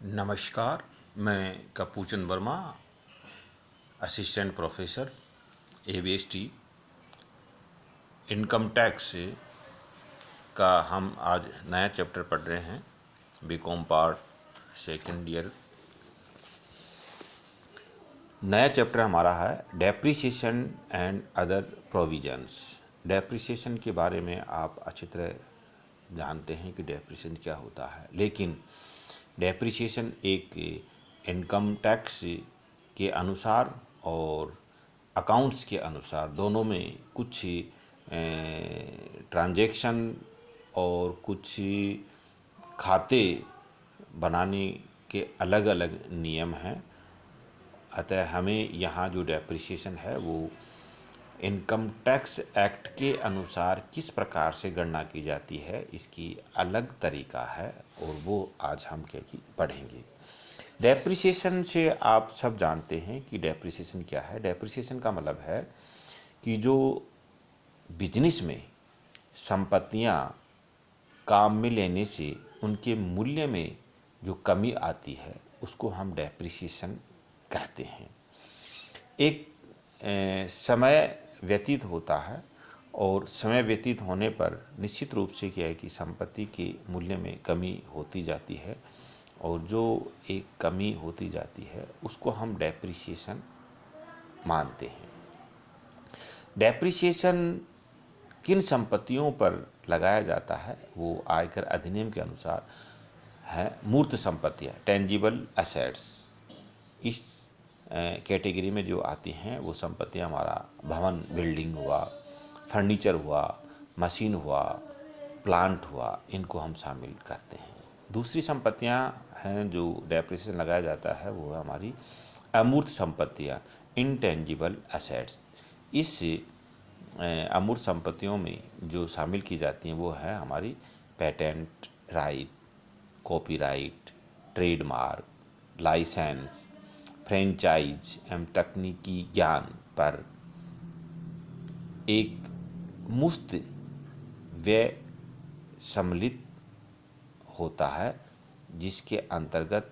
नमस्कार। मैं Kapuchand Verma, assistant professor AVST income tax का हम आज नया चैप्टर पढ़ रहे हैं। BCom part second year. नया चैप्टर हमारा है depreciation and other provisions. Depreciation के बारे में आप अच्छी तरह जानते हैं कि डेप्रिसिएशन क्या होता है, लेकिन डेप्रिसिएशन एक इनकम टैक्स के अनुसार और अकाउंट्स के अनुसार दोनों में कुछ ट्रांजैक्शन और कुछ खाते बनाने के अलग अलग नियम हैं। अतः हमें यहाँ जो डेप्रिसिएशन है वो इनकम टैक्स एक्ट के अनुसार किस प्रकार से गणना की जाती है, इसकी अलग तरीका है और वो आज हम क्या पढ़ेंगे। डेप्रिसिएशन से आप सब जानते हैं कि डेप्रिसिएशन क्या है। डेप्रिसिएशन का मतलब है कि जो बिजनेस में संपत्तियां काम में लेने से उनके मूल्य में जो कमी आती है उसको हम डेप्रिसिएशन कहते हैं। एक समय व्यतीत होता है और समय व्यतीत होने पर निश्चित रूप से क्या है कि संपत्ति के मूल्य में कमी होती जाती है और जो एक कमी होती जाती है उसको हम डेप्रिसिएशन मानते हैं। डेप्रिसिएशन किन संपत्तियों पर लगाया जाता है वो आयकर अधिनियम के अनुसार है मूर्त संपत्तियाँ, टेंजिबल एसेट्स। इस कैटेगरी में जो आती हैं वो संपत्तियाँ हमारा भवन, बिल्डिंग हुआ, फर्नीचर हुआ, मशीन हुआ, प्लांट हुआ, इनको हम शामिल करते हैं। दूसरी संपत्तियाँ हैं जो डेप्रिसिएशन लगाया जाता है वो है हमारी अमूर्त संपत्तियाँ, इंटेंजिबल एसेट्स। इस अमूर्त संपत्तियों में जो शामिल की जाती हैं वो है हमारी patent right, copyright, trademark, licence, franchise एवं तकनीकी ज्ञान पर एक मुफ्त व्यय सम्मिलित होता है, जिसके अंतर्गत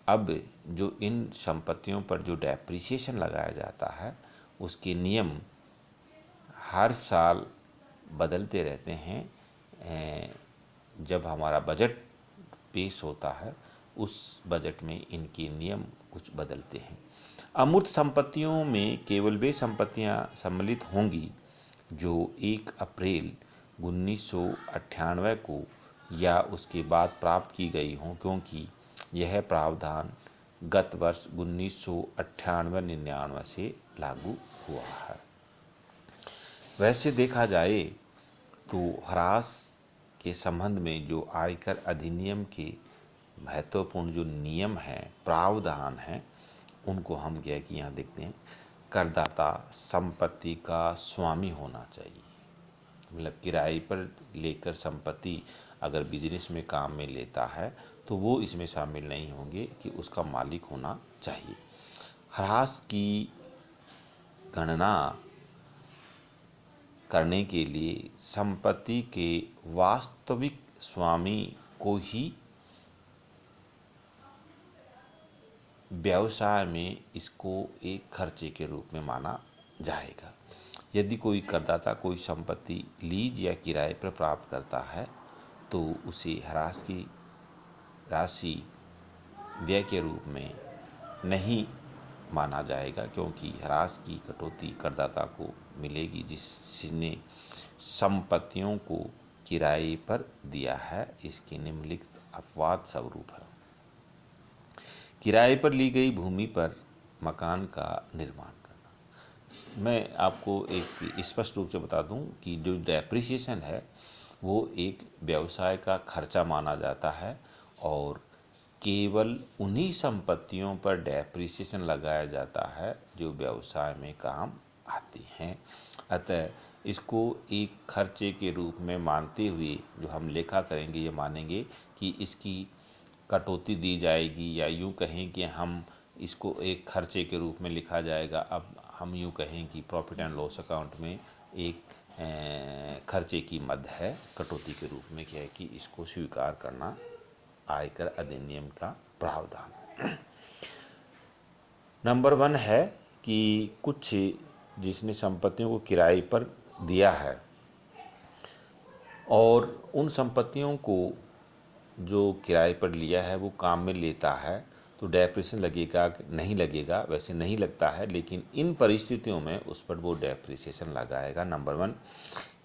अब जो इन संपत्तियों पर जो डेप्रिसिएशन लगाया जाता है उसके नियम हर साल बदलते रहते हैं। जब हमारा बजट पेश होता है उस बजट में इनके नियम कुछ बदलते हैं। अमूर्त संपत्तियों में केवल वे संपत्तियां सम्मिलित होंगी जो 1 अप्रैल 1998 को या उसके बाद प्राप्त की गई हों, क्योंकि यह प्रावधान गत वर्ष 1998-99 से लागू हुआ है। वैसे देखा जाए तो ह्रास के संबंध में जो आयकर अधिनियम के महत्वपूर्ण जो नियम हैं, प्रावधान हैं, उनको हम क्या कि यहाँ देखते हैं। करदाता संपत्ति का स्वामी होना चाहिए, मतलब किराए पर लेकर संपत्ति अगर बिजनेस में काम में लेता है तो वो इसमें शामिल नहीं होंगे कि उसका मालिक होना चाहिए। ह्रास की गणना करने के लिए संपत्ति के वास्तविक स्वामी को ही व्यवसाय में इसको एक खर्चे के रूप में माना जाएगा। यदि कोई करदाता कोई संपत्ति लीज या किराए पर प्राप्त करता है तो उसे ह्रास की राशि व्यय के रूप में नहीं माना जाएगा, क्योंकि ह्रास की कटौती करदाता को मिलेगी जिसने संपत्तियों को किराए पर दिया है। इसके निम्नलिखित अपवाद स्वरूप है। किराए पर ली गई भूमि पर मकान का निर्माण करना। मैं आपको एक स्पष्ट रूप से बता दूं कि जो डेप्रिसिएशन है वो एक व्यवसाय का खर्चा माना जाता है और केवल उन्हीं संपत्तियों पर डेप्रिसिएशन लगाया जाता है जो व्यवसाय में काम आती हैं। अतः इसको एक खर्चे के रूप में मानते हुए जो हम लेखा करेंगे ये मानेंगे कि इसकी कटौती दी जाएगी, या यूँ कहें कि हम इसको एक खर्चे के रूप में लिखा जाएगा। अब हम यूँ कहें कि प्रॉफिट एंड लॉस अकाउंट में एक खर्चे की मद है, कटौती के रूप में क्या है कि इसको स्वीकार करना आयकर अधिनियम का प्रावधान। नंबर 1 है कि कुछ जिसने संपत्तियों को किराए पर दिया है और उन संपत्तियों को जो किराए पर लिया है वो काम में लेता है तो डेप्रिसिएशन लगेगा नहीं लगेगा, वैसे नहीं लगता है, लेकिन इन परिस्थितियों में उस पर वो डेप्रिसिएशन लगाएगा। नंबर 1,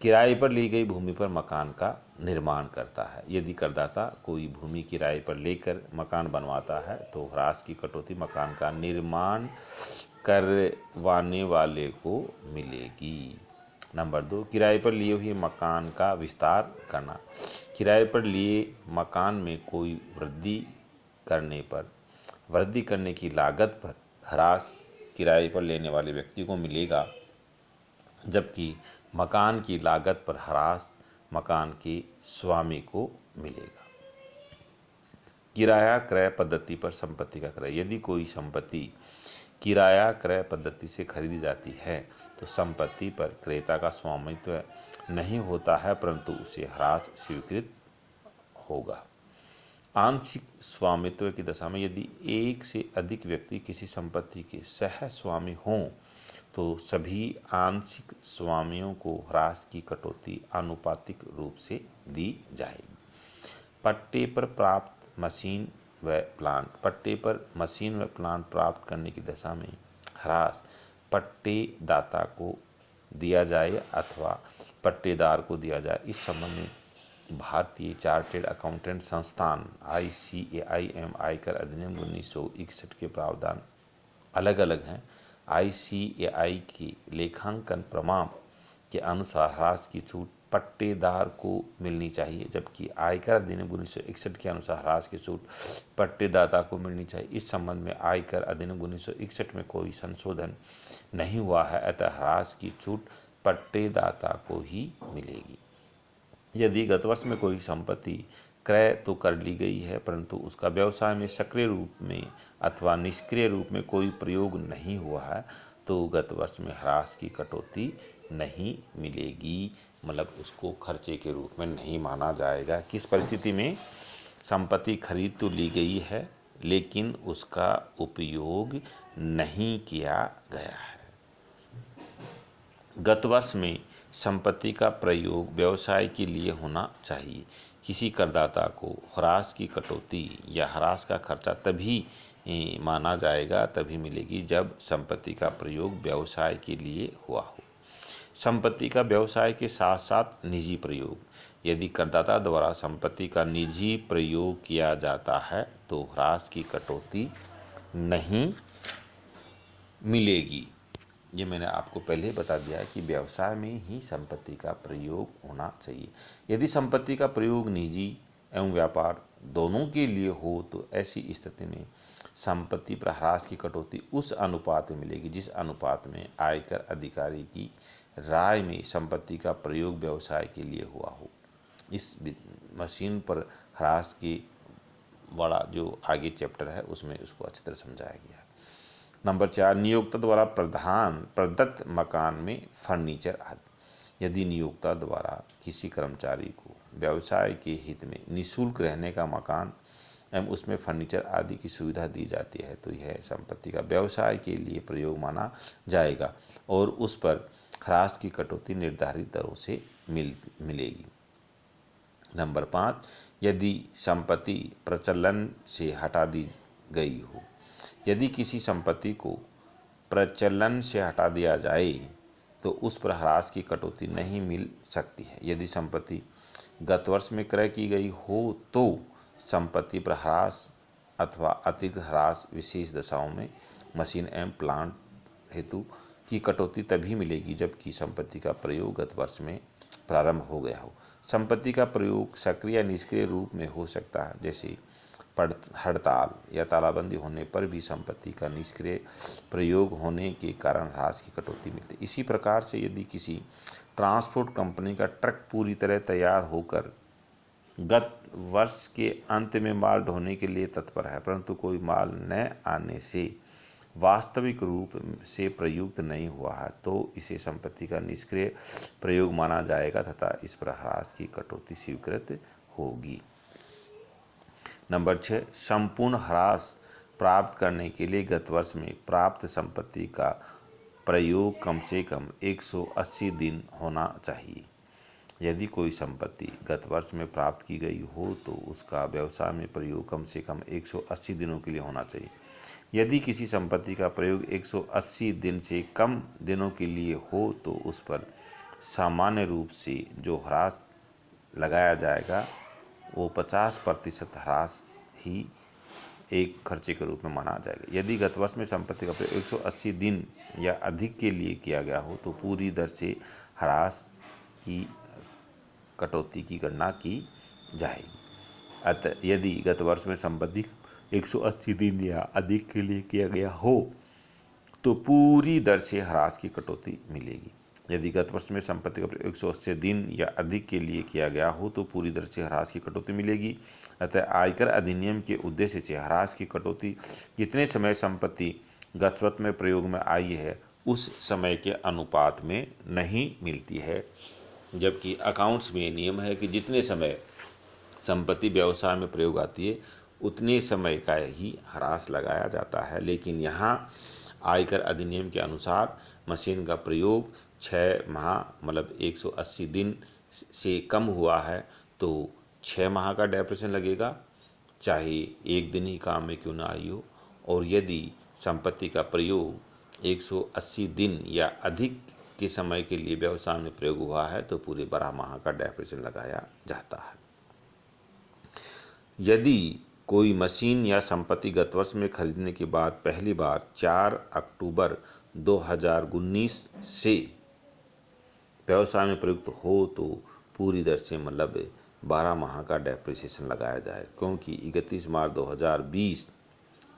किराए पर ली गई भूमि पर मकान का निर्माण करता है। यदि करदाता कोई भूमि किराए पर लेकर मकान बनवाता है तो ह्रास की कटौती मकान का निर्माण करवाने वाले को मिलेगी। नंबर 2, किराए पर लिए हुए मकान का विस्तार करना। किराए पर लिए मकान में कोई वृद्धि करने की लागत पर ह्रास किराए पर लेने वाले व्यक्ति को मिलेगा, जबकि मकान की लागत पर ह्रास मकान के स्वामी को मिलेगा। किराया क्रय पद्धति पर संपत्ति का क्रय। यदि कोई संपत्ति किराया क्रय पद्धति से खरीदी जाती है तो संपत्ति पर क्रेता का स्वामित्व नहीं होता है, परंतु उसे ह्रास स्वीकृत होगा। आंशिक स्वामित्व की दशा में यदि एक से अधिक व्यक्ति किसी संपत्ति के सह स्वामी हों तो सभी आंशिक स्वामियों को ह्रास की कटौती आनुपातिक रूप से दी जाएगी। पट्टे पर प्राप्त मशीन व प्लांट प्राप्त करने की दशा में ह्रास पट्टेदाता को दिया जाए अथवा पट्टेदार को दिया जाए, इस संबंध में भारतीय चार्टेड अकाउंटेंट संस्थान ICAIM आयकर अधिनियम 1961 के प्रावधान अलग अलग हैं। ICAI के लेखांकन प्रमाण के अनुसार ह्रास की छूट पट्टेदार को मिलनी चाहिए, जबकि आयकर अधिनियम 1961 के अनुसार ह्रास की छूट पट्टेदाता को मिलनी चाहिए। इस संबंध में आयकर अधिनियम 1961 में कोई संशोधन नहीं हुआ है, अतः ह्रास की छूट पट्टेदाता को ही मिलेगी। यदि गत वर्ष में कोई संपत्ति क्रय तो कर ली गई है परंतु उसका व्यवसाय में सक्रिय रूप में अथवा निष्क्रिय रूप में कोई प्रयोग नहीं हुआ है तो गत वर्ष में ह्रास की कटौती नहीं मिलेगी, मतलब उसको खर्चे के रूप में नहीं माना जाएगा। किस परिस्थिति में? संपत्ति खरीद तो ली गई है लेकिन उसका उपयोग नहीं किया गया है। गत वर्ष में संपत्ति का प्रयोग व्यवसाय के लिए होना चाहिए। किसी करदाता को ह्रास की कटौती या ह्रास का खर्चा तभी माना जाएगा, तभी मिलेगी जब संपत्ति का प्रयोग व्यवसाय के लिए हुआ हो। संपत्ति का व्यवसाय के साथ साथ निजी प्रयोग। यदि करदाता द्वारा संपत्ति का निजी प्रयोग किया जाता है तो ह्रास की कटौती नहीं मिलेगी। ये मैंने आपको पहले बता दिया है कि व्यवसाय में ही संपत्ति का प्रयोग होना चाहिए। यदि संपत्ति का प्रयोग निजी एवं व्यापार दोनों के लिए हो तो ऐसी स्थिति में संपत्ति पर ह्रास की कटौती उस अनुपात में मिलेगी जिस अनुपात में आयकर अधिकारी की राय में संपत्ति का प्रयोग व्यवसाय के लिए हुआ हो। इस मशीन पर ह्रास की बड़ा जो आगे चैप्टर है उसमें उसको अच्छी तरह समझाया गया है। नंबर 4, नियोक्ता द्वारा प्रदत्त मकान में फर्नीचर आदि। यदि नियोक्ता द्वारा किसी कर्मचारी को व्यवसाय के हित में निःशुल्क रहने का मकान एवं उसमें फर्नीचर आदि की सुविधा दी जाती है तो यह संपत्ति का व्यवसाय के लिए प्रयोग माना जाएगा और उस पर ह्रास की कटौती निर्धारित दरों से मिलेगी। नंबर 5, यदि संपत्ति प्रचलन से हटा दी गई हो। यदि किसी संपत्ति को प्रचलन से हटा दिया जाए तो उस पर ह्रास की कटौती नहीं मिल सकती है। यदि संपत्ति गत वर्ष में क्रय की गई हो तो संपत्ति पर ह्रास अथवा अतिरिक्त ह्रास विशेष दशाओं में मशीन एवं प्लांट हेतु की कटौती तभी मिलेगी जबकि संपत्ति का प्रयोग गत वर्ष में प्रारंभ हो गया हो। संपत्ति का प्रयोग सक्रिय या निष्क्रिय रूप में हो सकता है, जैसे हड़ताल या तालाबंदी होने पर भी संपत्ति का निष्क्रिय प्रयोग होने के कारण ह्रास की कटौती मिलती है। इसी प्रकार से यदि किसी ट्रांसपोर्ट कंपनी का ट्रक पूरी तरह तैयार होकर गत वर्ष के अंत में माल ढोने के लिए तत्पर है परंतु कोई माल न आने से वास्तविक रूप से प्रयुक्त नहीं हुआ है तो इसे संपत्ति का निष्क्रिय प्रयोग माना जाएगा तथा इस पर ह्रास की कटौती स्वीकृत होगी। नंबर 6, संपूर्ण ह्रास प्राप्त करने के लिए गत वर्ष में प्राप्त संपत्ति का प्रयोग कम से कम 180 दिन होना चाहिए। यदि कोई संपत्ति गत वर्ष में प्राप्त की गई हो तो उसका व्यवसाय में प्रयोग कम से कम 180 दिनों के लिए होना चाहिए। यदि किसी संपत्ति का प्रयोग 180 दिन से कम दिनों के लिए हो तो उस पर सामान्य रूप से जो ह्रास लगाया जाएगा वो 50% ह्रास ही एक खर्चे के रूप में माना जाएगा। यदि गत वर्ष में संपत्ति का प्रयोग 180 दिन या अधिक के लिए किया गया हो तो पूरी दर से ह्रास की कटौती की गणना की जाएगी। अतः यदि गत वर्ष में संपत्ति 180 दिन या अधिक के लिए किया गया हो तो पूरी दर से ह्रास की कटौती मिलेगी। यदि गत वर्ष में संपत्ति का प्रयोग 180 दिन या अधिक के लिए किया गया हो तो पूरी दर से ह्रास की कटौती मिलेगी। अतः आयकर अधिनियम के उद्देश्य से ह्रास की कटौती जितने समय संपत्ति गत वर्ष में प्रयोग में आई है उस समय के अनुपात में नहीं मिलती है, जबकि अकाउंट्स में नियम है कि जितने समय संपत्ति व्यवसाय में प्रयोग आती है उतने समय का ही ह्रास लगाया जाता है। लेकिन यहाँ आयकर अधिनियम के अनुसार मशीन का प्रयोग 6 माह मतलब 180 दिन से कम हुआ है तो 6 माह का डेप्रिसिएशन लगेगा, चाहे एक दिन ही काम में क्यों ना आई हो। और यदि संपत्ति का प्रयोग 180 दिन या अधिक के समय के लिए व्यवसाय में प्रयोग हुआ है तो पूरे 12 माह का डेप्रिसिएशन लगाया जाता है। यदि कोई मशीन या संपत्ति गत वर्ष में खरीदने के बाद पहली बार 4 अक्टूबर 2019 से व्यवसाय में प्रयुक्त हो तो पूरी दर से मतलब 12 माह का डेप्रिसिएशन लगाया जाए, क्योंकि 31 मार्च 2020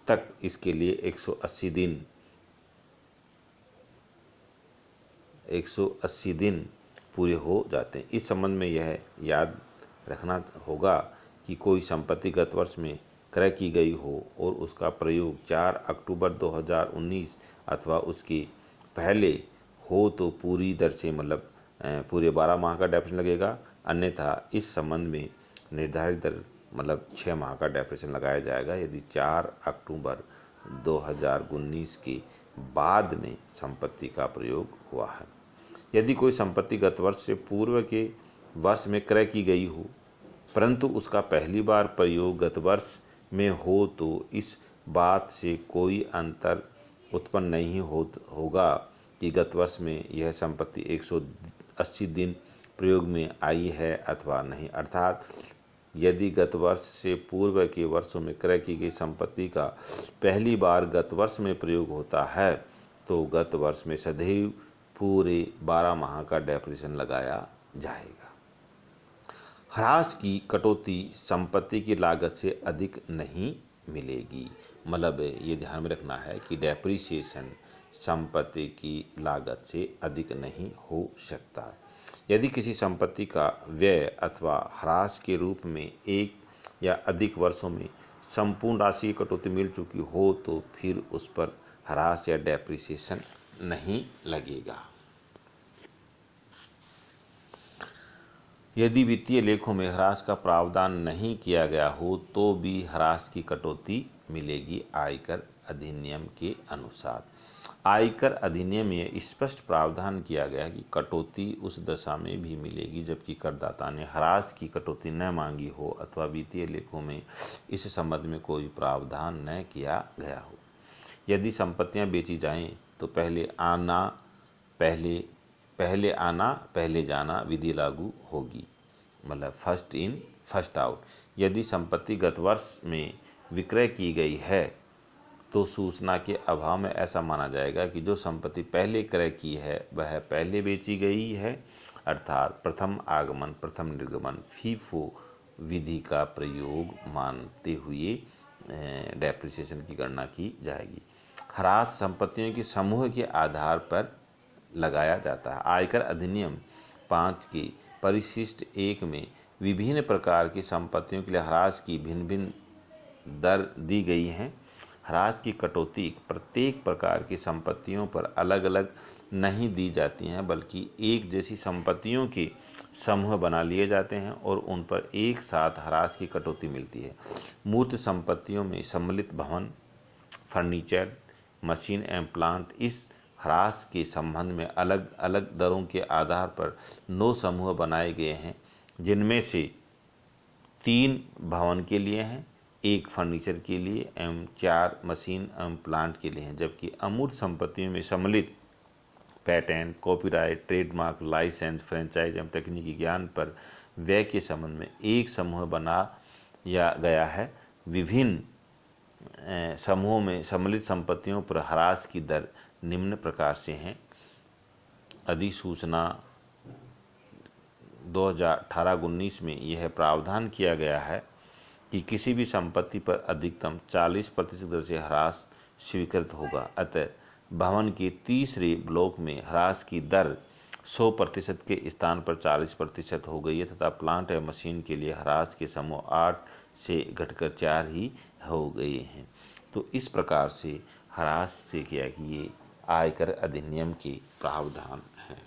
तक इसके लिए 180 दिन पूरे हो जाते हैं। इस संबंध में यह याद रखना होगा कि कोई संपत्ति गत वर्ष में क्रय की गई हो और उसका प्रयोग 4 अक्टूबर 2019 अथवा उसके पहले हो तो पूरी दर से मतलब पूरे 12 माह का डेप्रिसिएशन लगेगा, अन्यथा इस संबंध में निर्धारित दर मतलब 6 माह का डेप्रिसिएशन लगाया जाएगा यदि 4 अक्टूबर 2019 के बाद में संपत्ति का प्रयोग हुआ है। यदि कोई संपत्ति गत वर्ष से पूर्व के वर्ष में क्रय की गई हो परंतु उसका पहली बार प्रयोग गत वर्ष में हो तो इस बात से कोई अंतर उत्पन्न नहीं होगा कि गत वर्ष में यह संपत्ति 180 दिन प्रयोग में आई है अथवा नहीं। अर्थात यदि गत वर्ष से पूर्व के वर्षों में क्रय की गई संपत्ति का पहली बार गत वर्ष में प्रयोग होता है तो गत वर्ष में सदैव पूरे 12 माह का डेप्रिसिएशन लगाया जाएगा। ह्रास की कटौती संपत्ति की लागत से अधिक नहीं मिलेगी। मतलब ये ध्यान में रखना है कि डेप्रिसिएशन संपत्ति की लागत से अधिक नहीं हो सकता। यदि किसी संपत्ति का व्यय अथवा ह्रास के रूप में एक या अधिक वर्षों में संपूर्ण राशि की कटौती मिल चुकी हो तो फिर उस पर ह्रास या डेप्रिसिएशन नहीं लगेगा। यदि वित्तीय लेखों में ह्रास का प्रावधान नहीं किया गया हो तो भी ह्रास की कटौती मिलेगी आयकर अधिनियम के अनुसार। आयकर अधिनियम में स्पष्ट प्रावधान किया गया कि कटौती उस दशा में भी मिलेगी जबकि करदाता ने ह्रास की कटौती न मांगी हो अथवा वित्तीय लेखों में इस संबंध में कोई प्रावधान न किया गया हो। यदि संपत्तियां बेची जाएं तो पहले आना पहले जाना विधि लागू होगी, मतलब फर्स्ट इन फर्स्ट आउट। यदि संपत्ति गत वर्ष में विक्रय की गई है तो सूचना के अभाव में ऐसा माना जाएगा कि जो संपत्ति पहले क्रय की है वह पहले बेची गई है, अर्थात प्रथम आगमन प्रथम निर्गमन फीफो विधि का प्रयोग मानते हुए डेप्रिसिएशन की गणना की जाएगी। ह्रास संपत्तियों के समूह के आधार पर लगाया जाता है। आयकर अधिनियम 5 के परिशिष्ट 1 में विभिन्न प्रकार की संपत्तियों के लिए ह्रास की भिन्न भिन्न दर दी गई हैं। ह्रास की कटौती प्रत्येक प्रकार की संपत्तियों पर अलग अलग नहीं दी जाती हैं, बल्कि एक जैसी संपत्तियों के समूह बना लिए जाते हैं और उन पर एक साथ ह्रास की कटौती मिलती है। मूर्त संपत्तियों में सम्मिलित भवन, फर्नीचर, मशीन एवं प्लांट इस ह्रास के संबंध में अलग अलग दरों के आधार पर 9 समूह बनाए गए हैं, जिनमें से 3 भवन के लिए हैं, 1 फर्नीचर के लिए एवं 4 मशीन एवं प्लांट के लिए हैं। जबकि अमूर्त संपत्तियों में सम्मिलित patent, copyright, trademark, licence, franchise एवं तकनीकी ज्ञान पर व्यय के संबंध में एक समूह बनाया गया है। विभिन्न समूहों में सम्मिलित संपत्तियों पर ह्रास की दर निम्न प्रकार से हैं। अधिसूचना 2018-19 में यह प्रावधान किया गया है कि किसी भी संपत्ति पर अधिकतम 40% दर से ह्रास स्वीकृत होगा। अतः भवन के तीसरे ब्लॉक में ह्रास की दर 100% के स्थान पर 40% हो गई है तथा प्लांट एवं मशीन के लिए ह्रास के समूह 8 से घटकर 4 ही हो गए हैं। तो इस प्रकार से ह्रास से क्या कि ये आयकर अधिनियम के प्रावधान हैं।